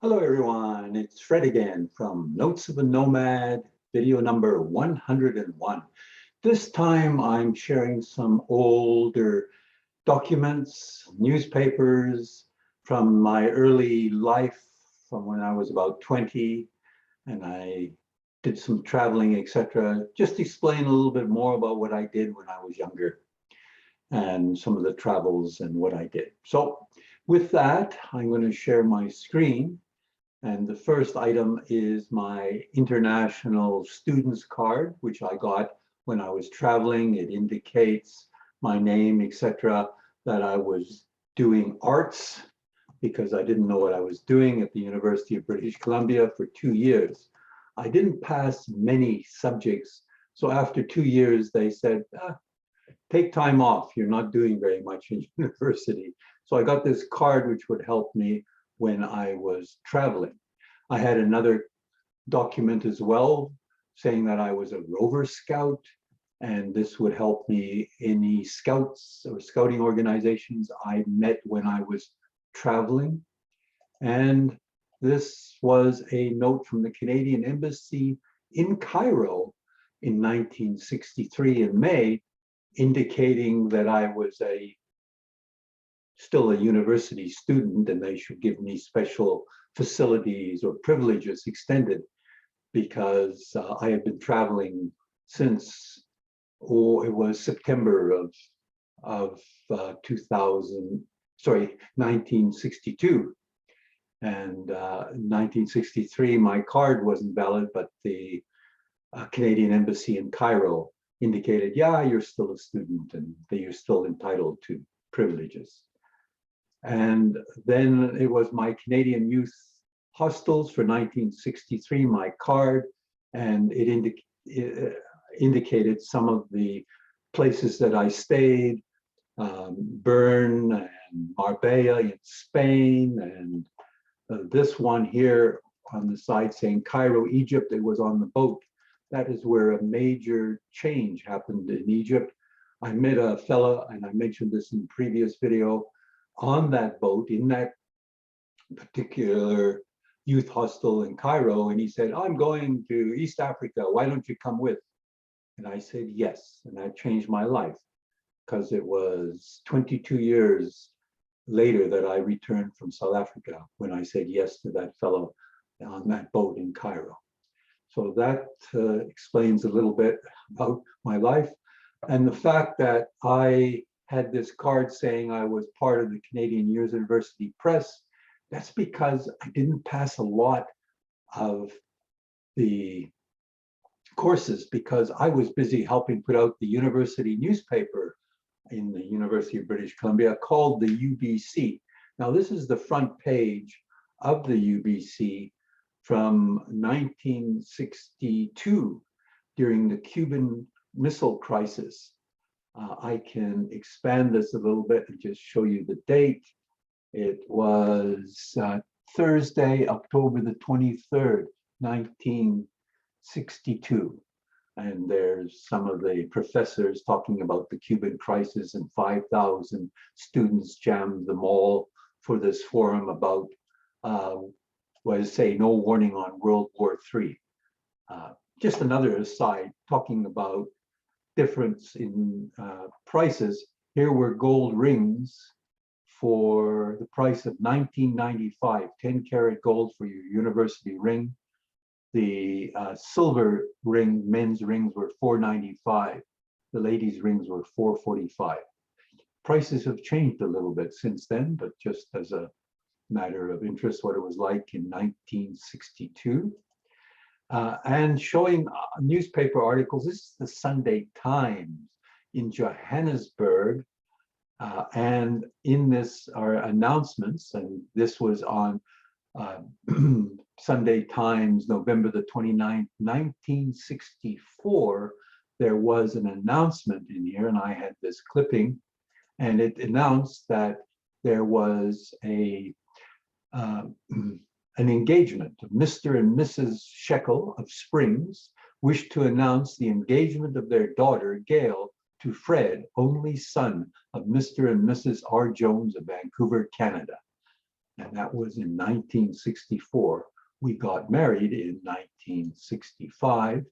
Hello everyone, it's Fred again from Notes of a Nomad, video number 101. This time I'm sharing some older documents, newspapers from my early life from when I was about 20 and I did some traveling, etc. Just explain a little bit more about what I did when I was younger and some of the travels and what I did. So with that, I'm going to share my screen. And the first item is my international students card, which I got when I was traveling. It indicates my name, etc., that I was doing arts because I didn't know what I was doing at the University of British Columbia for 2 years. I didn't pass many subjects. So after 2 years, they said, take time off. You're not doing very much in university. So I got this card, which would help me when I was traveling. I had another document as well saying that I was a rover scout, and this would help me in the scouts or scouting organizations I met when I was traveling. And this was a note from the Canadian Embassy in Cairo in 1963 in May, indicating that I was still a university student and they should give me special facilities or privileges extended because I had been traveling since, it was September of 1962. And 1963, my card wasn't valid, but the Canadian Embassy in Cairo indicated, yeah, you're still a student and that you're still entitled to privileges. And then it was my Canadian Youth Hostels for 1963, my card, and it indicated some of the places that I stayed, Bern and Marbella in Spain, and this one here on the side saying Cairo, Egypt. It was on the boat. That is where a major change happened in Egypt. I met a fella, and I mentioned this in the previous video, on that boat in that particular youth hostel in Cairo, and he said, I'm going to East Africa, why don't you come with? And I said yes, and that changed my life because it was 22 years later that I returned from South Africa when I said yes to that fellow on that boat in Cairo. So that explains a little bit about my life, and the fact that I had this card saying I was part of the Canadian University Press. That's because I didn't pass a lot of the courses because I was busy helping put out the university newspaper in the University of British Columbia called the UBC. Now this is the front page of the UBC from 1962 during the Cuban Missile Crisis. I can expand this a little bit and just show you the date. It was Thursday, October the 23rd, 1962. And there's some of the professors talking about the Cuban crisis, and 5,000 students jammed the mall for this forum about, no warning on World War III. Just another aside, talking about difference in prices. Here were gold rings for the price of $19.95, 10-karat gold for your university ring. The silver ring, men's rings were $4.95. The ladies' rings were $4.45. Prices have changed a little bit since then, but just as a matter of interest, what it was like in 1962. And showing newspaper articles. This is the Sunday Times in Johannesburg. And in this are announcements, and this was on Sunday Times, November the 29th, 1964. There was an announcement in here, and I had this clipping, and it announced that there was an engagement of Mr. and Mrs. Shekel of Springs wished to announce the engagement of their daughter, Gail, to Fred, only son of Mr. and Mrs. R. Jones of Vancouver, Canada. and that was in 1964. We got married in 1965,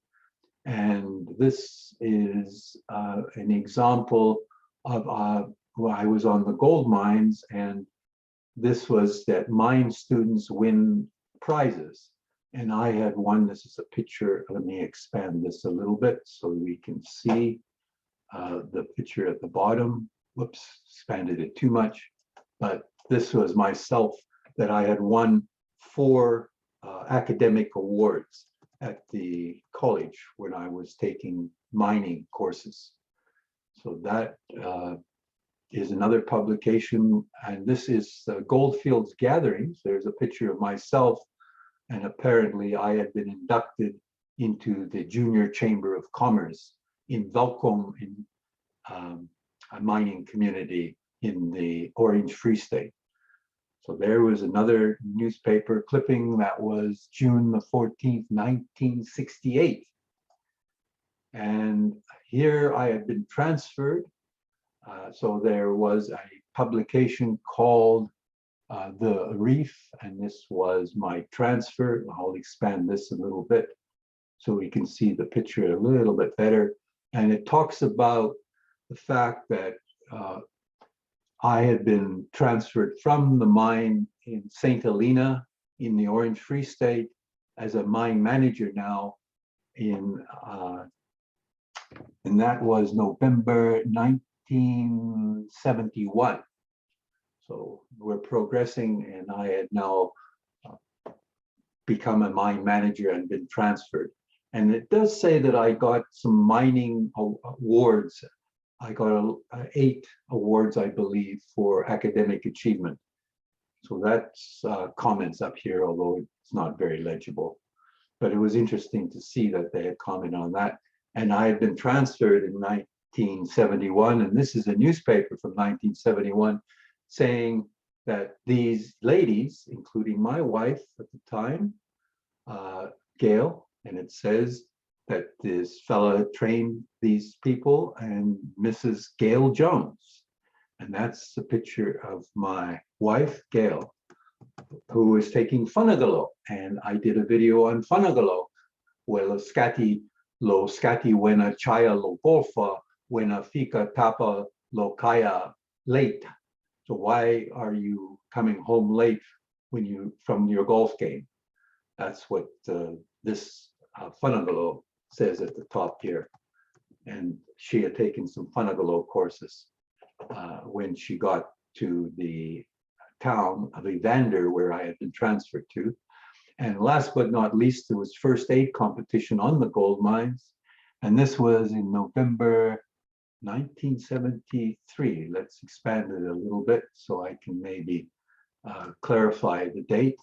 and this is an example of well, I was on the gold mines, and this was that mine students win prizes. And I had won, this is a picture, let me expand this a little bit so we can see the picture at the bottom. Whoops, expanded it too much. But this was myself, that I had won 4 academic awards at the college when I was taking mining courses. So that is another publication, and this is Goldfields Gatherings. There's a picture of myself, and apparently I had been inducted into the Junior Chamber of Commerce in Welkom, in a mining community in the Orange Free State. So there was another newspaper clipping, that was June the 14th, 1968. And here I had been transferred. So there was a publication called The Reef, and this was my transfer. I'll expand this a little bit so we can see the picture a little bit better. And it talks about the fact that I had been transferred from the mine in St. Helena in the Orange Free State as a mine manager now in, and that was November 1971. So we're progressing, and I had now become a mine manager and been transferred. And it does say that I got some mining awards. I got 8 awards, I believe, for academic achievement. So that's comments up here, although it's not very legible. But it was interesting to see that they had commented on that. And I had been transferred in 1971, and this is a newspaper from 1971 saying that these ladies, including my wife at the time, Gail, and it says that this fella trained these people, and Mrs. Gail Jones. And that's a picture of my wife, Gail, who was taking Funagalo. And I did a video on Funagalo, where lo scati wena chaya lo golfa, wena fika tapa lo kaya late. So why are you coming home late when you from your golf game? That's what this Funagalo says at the top here. And she had taken some Funagalo courses when she got to the town of Evander, where I had been transferred to. And last but not least, there was first aid competition on the gold mines. And this was in November 1973. Let's expand it a little bit so I can maybe clarify the date.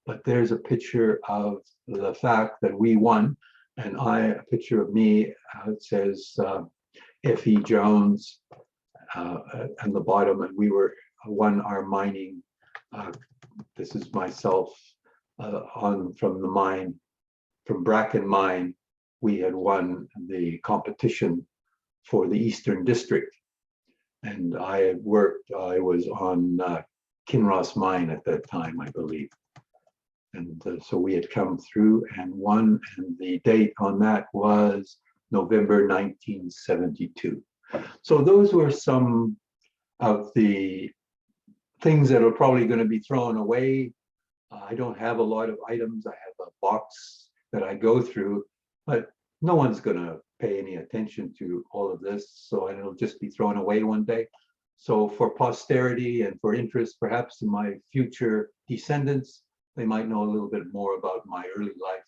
But there's a picture of the fact that we won. And a picture of me, it says F.E. Jones on the bottom, and we won our mining. This is myself from the mine, from Bracken Mine. We had won the competition for the Eastern District. And I had worked, I was on Kinross Mine at that time, I believe. And so we had come through and won, and the date on that was November 1972. So those were some of the things that are probably going to be thrown away. I don't have a lot of items. I have a box that I go through, but no one's going to pay any attention to all of this, so it'll just be thrown away one day. So for posterity and for interest, perhaps in my future descendants, they might know a little bit more about my early life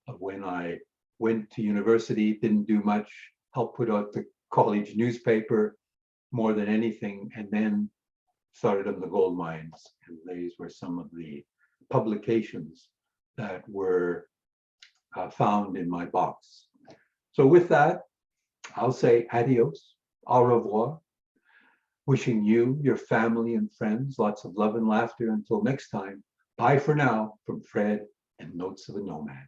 of when I went to university, didn't do much, helped put out the college newspaper more than anything, and then started on the gold mines. And these were some of the publications that were found in my box. So with that, I'll say adios, au revoir, wishing you, your family and friends, lots of love and laughter until next time. Bye for now from Fred and Notes of a Nomad.